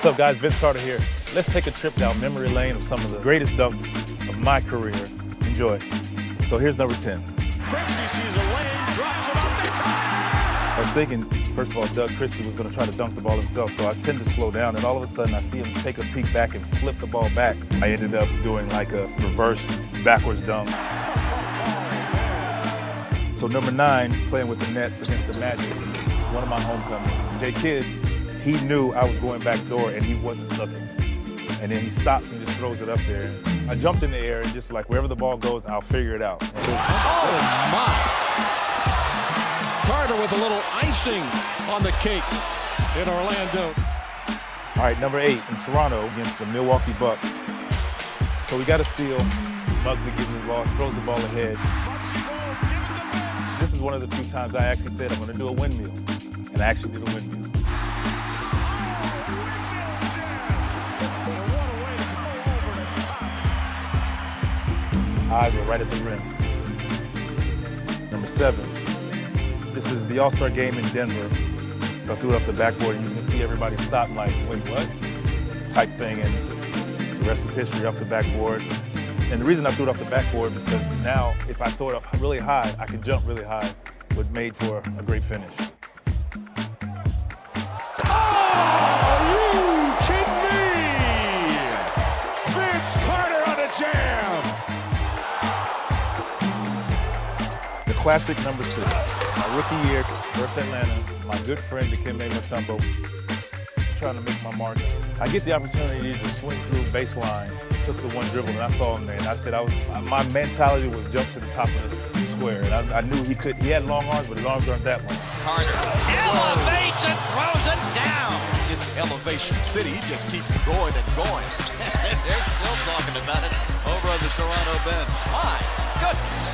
up, guys? Vince Carter here. Let's take a trip down memory lane of some of the greatest dunks of my career. Enjoy. So here's number 10. Christie sees a lane, drops it off the top. I was thinking, first of all, Doug Christie was going to try to dunk the ball himself, so I tend to slow down, and all of a sudden I see him take a peek back and flip the ball back. I ended up doing like a reverse backwards dunk. So number 9, playing with the Nets against the Magic, one of my homecomings. Jay Kidd, he knew I was going back door and he wasn't looking. And then he stops and just throws it up there. I jumped in the air and just like, wherever the ball goes, I'll figure it out. Oh, my. Carter with a little icing on the cake in Orlando. All right, number 8 in Toronto against the Milwaukee Bucks. So we got a steal. Muggsy gives me the ball, throws the ball ahead. This is one of the few times I actually said I'm going to do a windmill. And I actually did a windmill. I go right at the rim. Number 7. This is the All-Star game in Denver. I threw it up the backboard and you can see everybody stop like, wait, what? Type thing, and the rest was history off the backboard. And the reason I threw it off the backboard is because now if I throw it up really high, I can jump really high, which made for a great finish. Are you kidding me? Vince Carter on a jam. The classic number 6, my rookie year versus Atlanta, my good friend Dikembe Mutombo, trying to make my mark. I get the opportunity to swing through baseline, took the one dribble, and I saw him there, and I said my mentality was jump to the top of the square, and I knew he could. He had long arms, but his arms aren't that long. Carter elevates and throws it down. This elevation city just keeps going and going. They're still talking about it over on the Toronto bench. My goodness.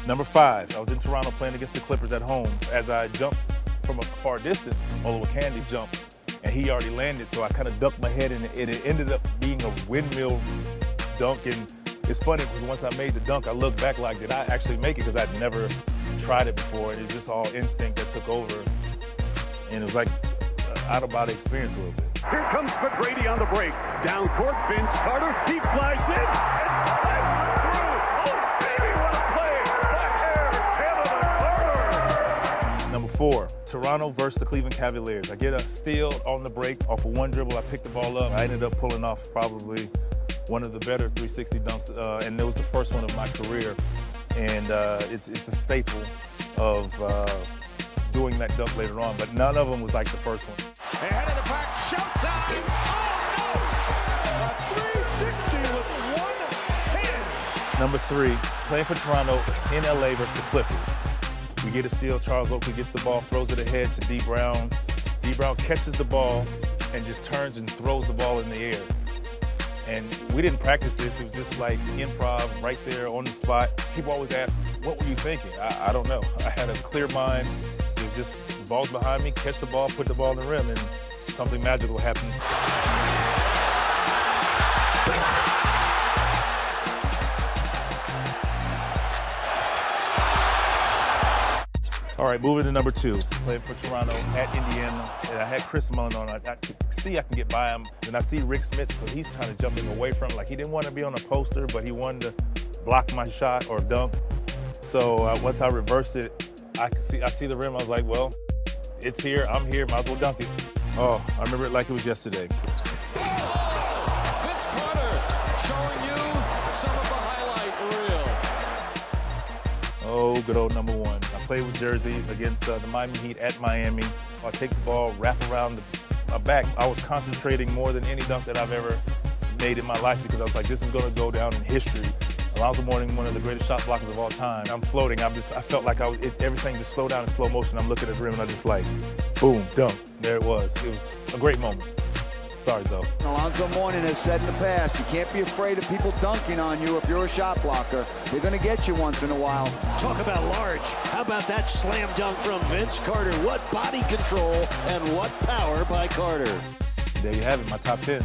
Number 5, I was in Toronto playing against the Clippers at home. As I jumped from a far distance, Olo Candy jumped, and he already landed, so I kind of ducked my head, and it ended up being a windmill dunk. And it's funny because once I made the dunk, I looked back like, did I actually make it? Because I'd never tried it before, and it's just all instinct that took over. And it was like an out-of-body experience a little bit. Here comes McGrady on the break. Down court, Vince Carter, deep flies in, and slides through. Oh, baby, what a play! Back there, Kevin Carter. Number 4, Toronto versus the Cleveland Cavaliers. I get a steal on the break off of one dribble. I pick the ball up. I ended up pulling off probably one of the better 360 dunks, and it was the first one of my career. And it's a staple of doing that dunk later on, but none of them was like the first one. Ahead of the pack, showtime! Oh, no! A 360 with one hand. Number 3, playing for Toronto in LA versus the Clippers. We get a steal, Charles Oakley gets the ball, throws it ahead to D. Brown. D. Brown catches the ball and just turns and throws the ball in the air. And we didn't practice this, it was just like improv right there on the spot. People always ask, what were you thinking? I don't know. I had a clear mind. It was just balls behind me, catch the ball, put the ball in the rim, and something magical happened. All right, moving to number 2, playing for Toronto at Indiana, and I had Chris Mullin on. I could see I can get by him, and I see Rick Smits, but he's trying to jump him away from him. Like, he didn't want to be on a poster, but he wanted to block my shot or dunk. So once I reversed it, I see the rim. I was like, well, it's here, I'm here, might as well dunk it. Oh, I remember it like it was yesterday. Vince Carter showing you some of the highlight reel. Oh, good old number 1. I played with Jersey against the Miami Heat at Miami. I take the ball, wrap around my back. I was concentrating more than any dunk that I've ever made in my life because I was like, this is going to go down in history. Alonzo Mourning, one of the greatest shot blockers of all time. I'm floating. I felt like everything just slowed down in slow motion. I'm looking at the rim and I just like, boom, dunk. There it was. It was a great moment. Sorry, Zoe. Alonzo Mourning has said in the past, you can't be afraid of people dunking on you if you're a shot blocker. They're going to get you once in a while. Talk about large. How about that slam dunk from Vince Carter? What body control and what power by Carter. There you have it, my top 10.